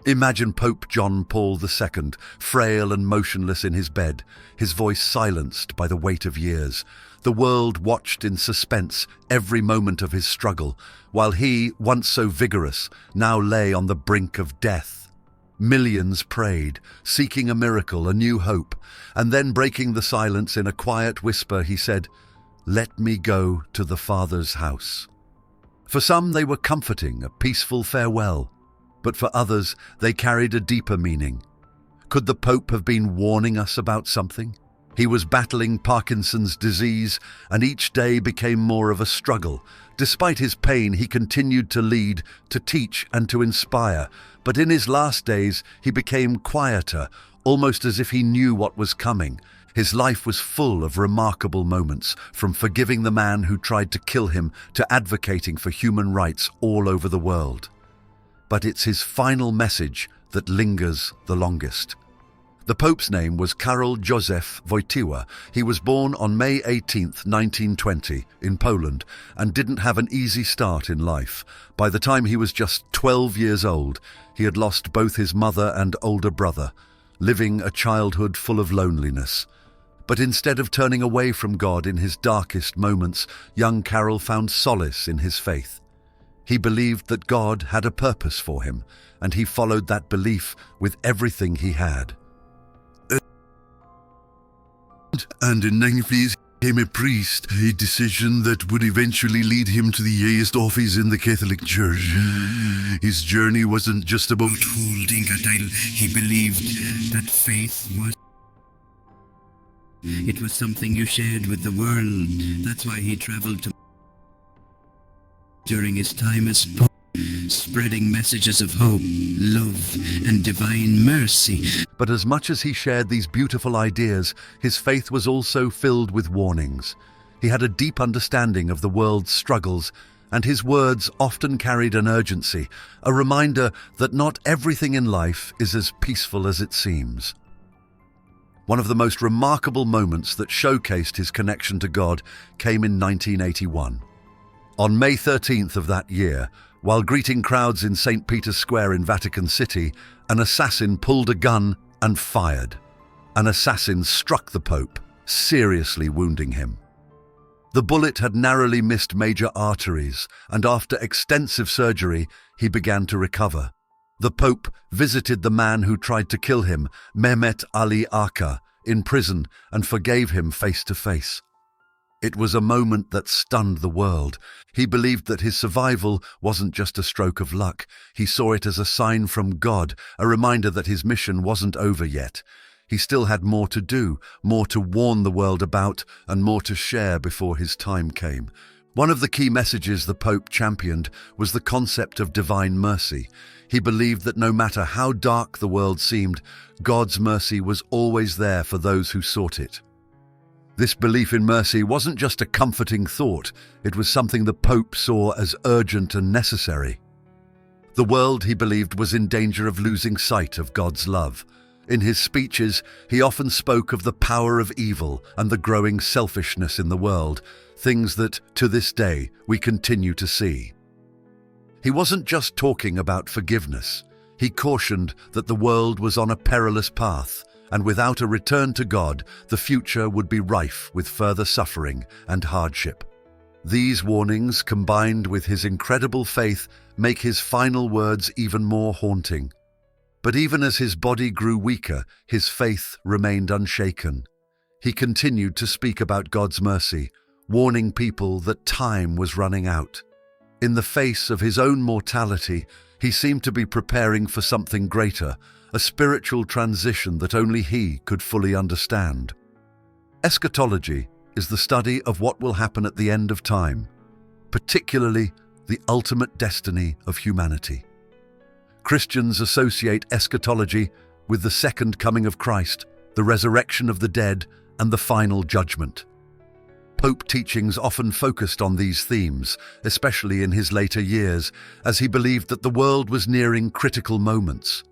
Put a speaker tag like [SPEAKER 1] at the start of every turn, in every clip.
[SPEAKER 1] Imagine Pope John Paul II, frail and motionless in his bed, his voice silenced by the weight of years. The world watched in suspense every moment of his struggle, while he, once so vigorous, now lay on the brink of death. Millions prayed, seeking a miracle, a new hope, and then breaking the silence in a quiet whisper, he said, "Let me go to the Father's house." For some, they were comforting, a peaceful farewell. But for others, they carried a deeper meaning. Could the Pope have been warning us about something? He was battling Parkinson's disease, and each day became more of a struggle. Despite his pain, he continued to lead, to teach, and to inspire. But in his last days, he became quieter, almost as if he knew what was coming. His life was full of remarkable moments, from forgiving the man who tried to kill him to advocating for human rights all over the world. But it's his final message that lingers the longest. The Pope's name was Karol Józef Wojtyła. He was born on May 18, 1920, in Poland, and didn't have an easy start in life. By the time he was just 12 years old, he had lost both his mother and older brother, living a childhood full of loneliness. But instead of turning away from God in his darkest moments, young Karol found solace in his faith. He believed that God had a purpose for him, and he followed that belief with everything he had.
[SPEAKER 2] And in 1950s, he became a priest, a decision that would eventually lead him to the highest office in the Catholic Church. His journey wasn't just about holding a title. He believed that faith was...
[SPEAKER 3] It was something you shared with the world. That's why he traveled to during his time as Pope, spreading messages of hope, love, and divine mercy.
[SPEAKER 1] But as much as he shared these beautiful ideas, his faith was also filled with warnings. He had a deep understanding of the world's struggles, and his words often carried an urgency, a reminder that not everything in life is as peaceful as it seems. One of the most remarkable moments that showcased his connection to God came in 1981. On May 13th of that year, while greeting crowds in St. Peter's Square in Vatican City, an assassin pulled a gun and fired. An assassin struck the Pope, seriously wounding him. The bullet had narrowly missed major arteries, and after extensive surgery, he began to recover. The Pope visited the man who tried to kill him, Mehmet Ali Aka, in prison and forgave him face to face. It was a moment that stunned the world. He believed that his survival wasn't just a stroke of luck. He saw it as a sign from God, a reminder that his mission wasn't over yet. He still had more to do, more to warn the world about, and more to share before his time came. One of the key messages the Pope championed was the concept of divine mercy. He believed that no matter how dark the world seemed, God's mercy was always there for those who sought it. This belief in mercy wasn't just a comforting thought, it was something the Pope saw as urgent and necessary. The world, he believed, was in danger of losing sight of God's love. In his speeches, he often spoke of the power of evil and the growing selfishness in the world, things that, to this day, we continue to see. He wasn't just talking about forgiveness. He cautioned that the world was on a perilous path, and without a return to God, the future would be rife with further suffering and hardship. These warnings, combined with his incredible faith, make his final words even more haunting. But even as his body grew weaker, his faith remained unshaken. He continued to speak about God's mercy, warning people that time was running out. In the face of his own mortality, he seemed to be preparing for something greater, a spiritual transition that only he could fully understand. Eschatology is the study of what will happen at the end of time, particularly the ultimate destiny of humanity. Christians associate eschatology with the second coming of Christ, the resurrection of the dead, and the final judgment. Pope teachings often focused on these themes, especially in his later years, as he believed that the world was nearing critical moments.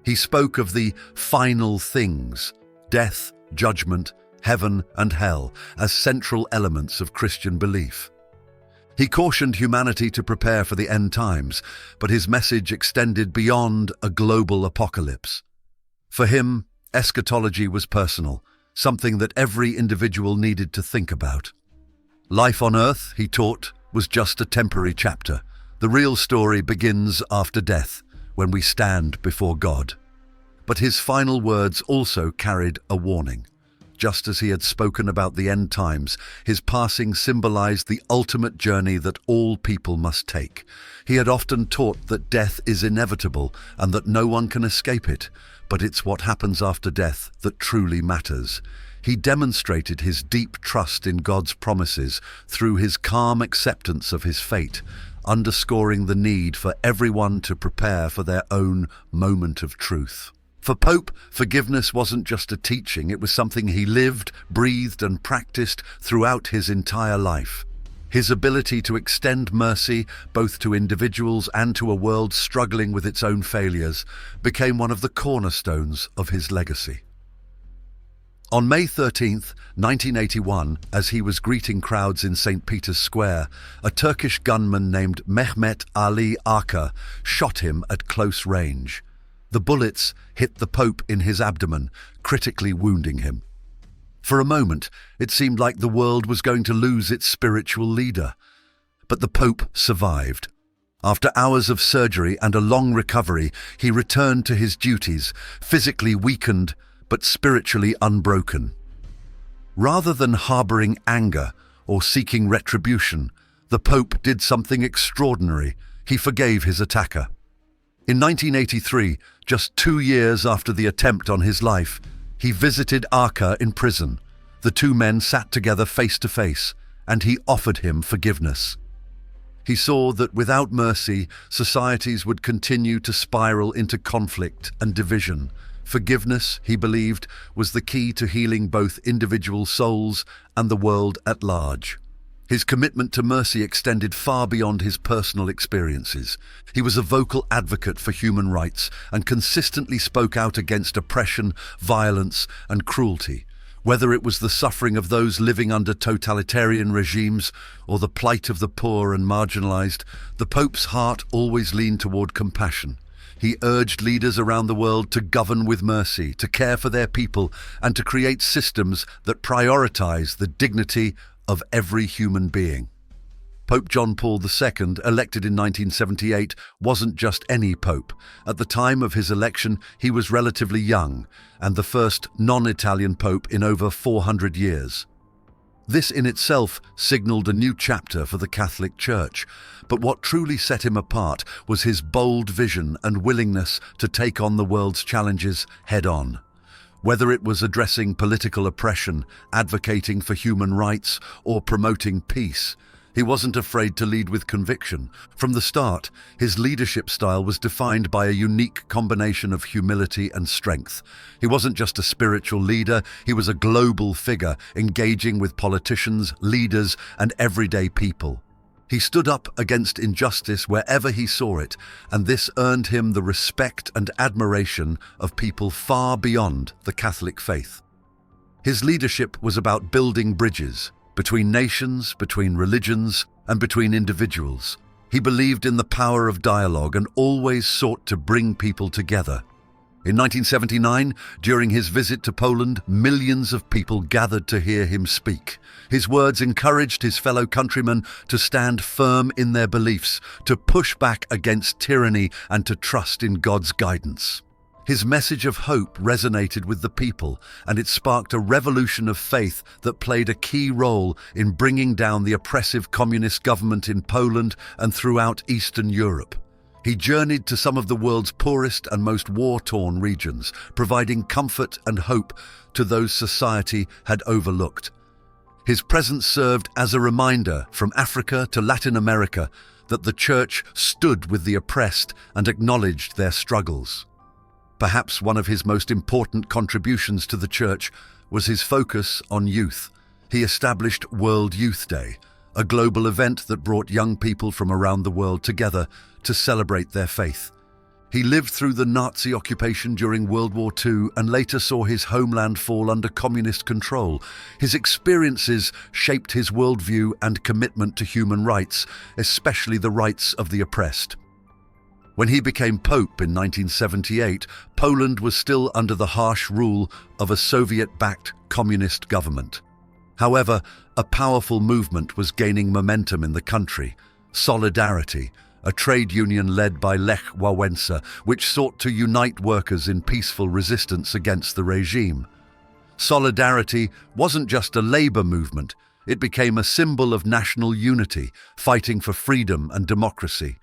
[SPEAKER 1] He spoke of the final things, death, judgment, heaven, and hell, as central elements of Christian belief. He cautioned humanity to prepare for the end times, but his message extended beyond a global apocalypse. For him, eschatology was personal, something that every individual needed to think about. Life on earth, he taught, was just a temporary chapter. The real story begins after death, when we stand before God. But his final words also carried a warning. Just as he had spoken about the end times, his passing symbolized the ultimate journey that all people must take. He had often taught that death is inevitable and that no one can escape it, but it's what happens after death that truly matters. He demonstrated his deep trust in God's promises through his calm acceptance of his fate, underscoring the need for everyone to prepare for their own moment of truth. For Pope, forgiveness wasn't just a teaching, it was something he lived, breathed, and practiced throughout his entire life. His ability to extend mercy, both to individuals and to a world struggling with its own failures, became one of the cornerstones of his legacy. On May 13, 1981, as he was greeting crowds in St. Peter's Square, a Turkish gunman named Mehmet Ali Aka shot him at close range. The bullets hit the Pope in his abdomen, critically wounding him. For a moment, it seemed like the world was going to lose its spiritual leader. But the Pope survived. After hours of surgery and a long recovery, he returned to his duties, physically weakened but spiritually unbroken. Rather than harboring anger or seeking retribution, the Pope did something extraordinary. He forgave his attacker. In 1983, just 2 years after the attempt on his life, he visited Aka in prison. The two men sat together face to face, and he offered him forgiveness. He saw that without mercy, societies would continue to spiral into conflict and division. Forgiveness, he believed, was the key to healing both individual souls and the world at large. His commitment to mercy extended far beyond his personal experiences. He was a vocal advocate for human rights and consistently spoke out against oppression, violence, and cruelty. Whether it was the suffering of those living under totalitarian regimes or the plight of the poor and marginalized, the Pope's heart always leaned toward compassion. He urged leaders around the world to govern with mercy, to care for their people, and to create systems that prioritize the dignity of every human being. Pope John Paul II, elected in 1978, wasn't just any pope. At the time of his election, he was relatively young, and the first non-Italian pope in over 400 years. This in itself signaled a new chapter for the Catholic Church, but what truly set him apart was his bold vision and willingness to take on the world's challenges head-on. Whether it was addressing political oppression, advocating for human rights, or promoting peace, he wasn't afraid to lead with conviction. From the start, his leadership style was defined by a unique combination of humility and strength. He wasn't just a spiritual leader, he was a global figure, engaging with politicians, leaders, and everyday people. He stood up against injustice wherever he saw it, and this earned him the respect and admiration of people far beyond the Catholic faith. His leadership was about building bridges between nations, between religions, and between individuals. He believed in the power of dialogue and always sought to bring people together. In 1979, during his visit to Poland, millions of people gathered to hear him speak. His words encouraged his fellow countrymen to stand firm in their beliefs, to push back against tyranny, and to trust in God's guidance. His message of hope resonated with the people, and it sparked a revolution of faith that played a key role in bringing down the oppressive communist government in Poland and throughout Eastern Europe. He journeyed to some of the world's poorest and most war-torn regions, providing comfort and hope to those society had overlooked. His presence served as a reminder from Africa to Latin America that the Church stood with the oppressed and acknowledged their struggles. Perhaps one of his most important contributions to the Church was his focus on youth. He established World Youth Day, a global event that brought young people from around the world together to celebrate their faith. He lived through the Nazi occupation during World War II and later saw his homeland fall under communist control. His experiences shaped his worldview and commitment to human rights, especially the rights of the oppressed. When he became Pope in 1978, Poland was still under the harsh rule of a Soviet-backed communist government. However, a powerful movement was gaining momentum in the country: Solidarity, a trade union led by Lech Wałęsa, which sought to unite workers in peaceful resistance against the regime. Solidarity wasn't just a labor movement, it became a symbol of national unity, fighting for freedom and democracy.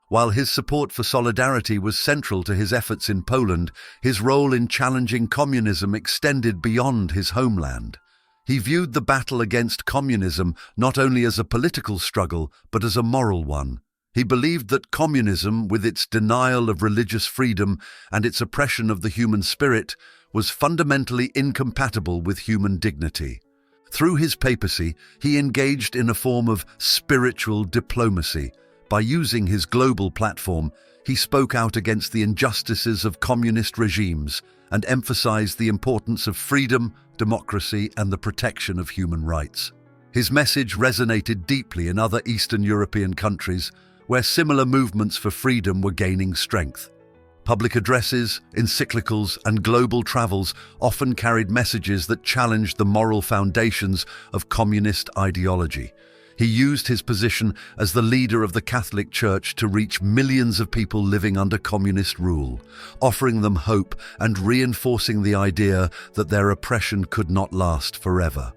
[SPEAKER 1] While his support for Solidarity was central to his efforts in Poland, his role in challenging communism extended beyond his homeland. He viewed the battle against communism not only as a political struggle, but as a moral one. He believed that communism, with its denial of religious freedom and its oppression of the human spirit, was fundamentally incompatible with human dignity. Through his papacy, he engaged in a form of spiritual diplomacy. By using his global platform, he spoke out against the injustices of communist regimes and emphasized the importance of freedom, democracy, and the protection of human rights. His message resonated deeply in other Eastern European countries, where similar movements for freedom were gaining strength. Public addresses, encyclicals, and global travels often carried messages that challenged the moral foundations of communist ideology. He used his position as the leader of the Catholic Church to reach millions of people living under communist rule, offering them hope and reinforcing the idea that their oppression could not last forever.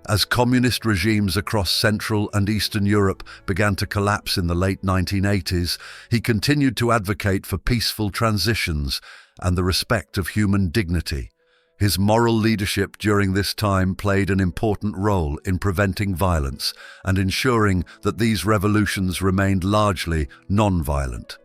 [SPEAKER 1] As communist regimes across Central and Eastern Europe began to collapse in the late 1980s, he continued to advocate for peaceful transitions and the respect of human dignity. His moral leadership during this time played an important role in preventing violence and ensuring that these revolutions remained largely non-violent.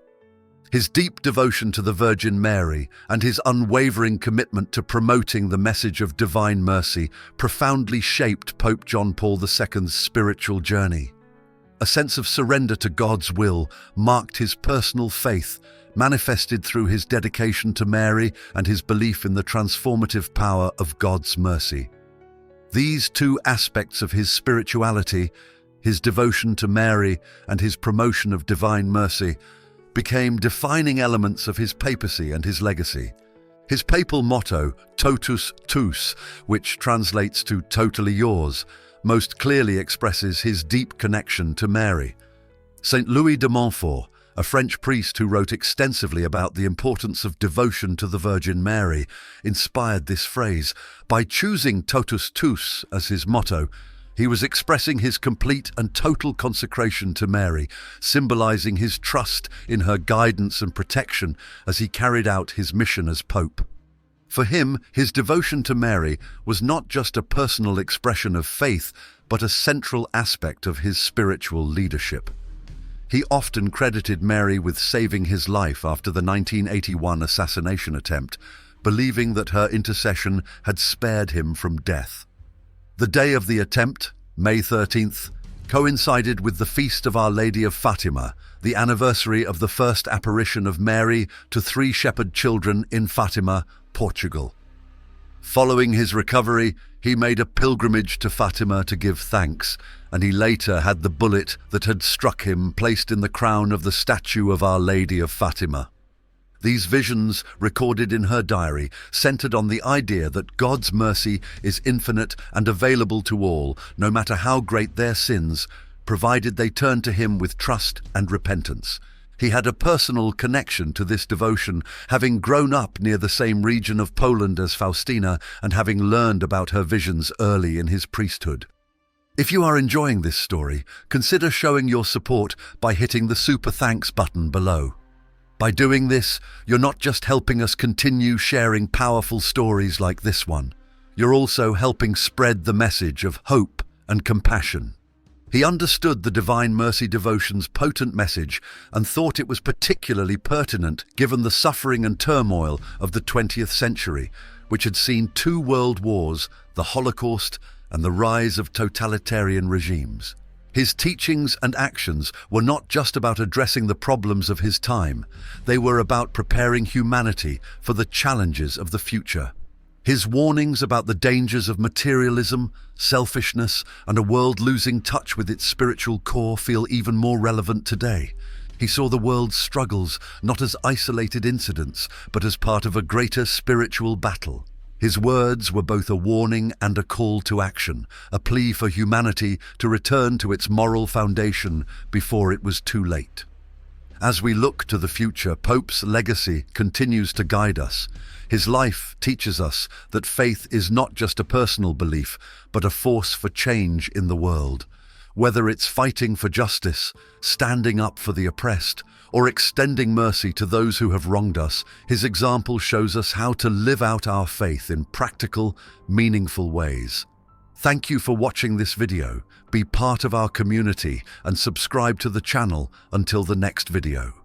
[SPEAKER 1] His deep devotion to the Virgin Mary and his unwavering commitment to promoting the message of divine mercy profoundly shaped Pope John Paul II's spiritual journey. A sense of surrender to God's will marked his personal faith, manifested through his dedication to Mary and his belief in the transformative power of God's mercy. These two aspects of his spirituality, his devotion to Mary and his promotion of divine mercy, became defining elements of his papacy and his legacy. His papal motto, Totus Tuus, which translates to totally yours, most clearly expresses his deep connection to Mary. Saint Louis de Montfort, a French priest who wrote extensively about the importance of devotion to the Virgin Mary, inspired this phrase. By choosing Totus Tuus as his motto, he was expressing his complete and total consecration to Mary, symbolizing his trust in her guidance and protection as he carried out his mission as Pope. For him, his devotion to Mary was not just a personal expression of faith, but a central aspect of his spiritual leadership. He often credited Mary with saving his life after the 1981 assassination attempt, believing that her intercession had spared him from death. The day of the attempt, May 13th, coincided with the feast of Our Lady of Fatima, the anniversary of the first apparition of Mary to 3 shepherd children in Fatima, Portugal. Following his recovery, he made a pilgrimage to Fatima to give thanks, and he later had the bullet that had struck him placed in the crown of the statue of Our Lady of Fatima. These visions, recorded in her diary, centered on the idea that God's mercy is infinite and available to all, no matter how great their sins, provided they turn to him with trust and repentance. He had a personal connection to this devotion, having grown up near the same region of Poland as Faustina and having learned about her visions early in his priesthood. If you are enjoying this story, consider showing your support by hitting the Super Thanks button below. By doing this, you're not just helping us continue sharing powerful stories like this one, you're also helping spread the message of hope and compassion. He understood the Divine Mercy Devotion's potent message and thought it was particularly pertinent given the suffering and turmoil of the 20th century, which had seen 2 world wars, the Holocaust, and the rise of totalitarian regimes. His teachings and actions were not just about addressing the problems of his time, they were about preparing humanity for the challenges of the future. His warnings about the dangers of materialism, selfishness, and a world losing touch with its spiritual core feel even more relevant today. He saw the world's struggles not as isolated incidents, but as part of a greater spiritual battle. His words were both a warning and a call to action, a plea for humanity to return to its moral foundation before it was too late. As we look to the future, Pope's legacy continues to guide us. His life teaches us that faith is not just a personal belief, but a force for change in the world. Whether it's fighting for justice, standing up for the oppressed, or extending mercy to those who have wronged us, his example shows us how to live out our faith in practical, meaningful ways. Thank you for watching this video. Be part of our community and subscribe to the channel until the next video.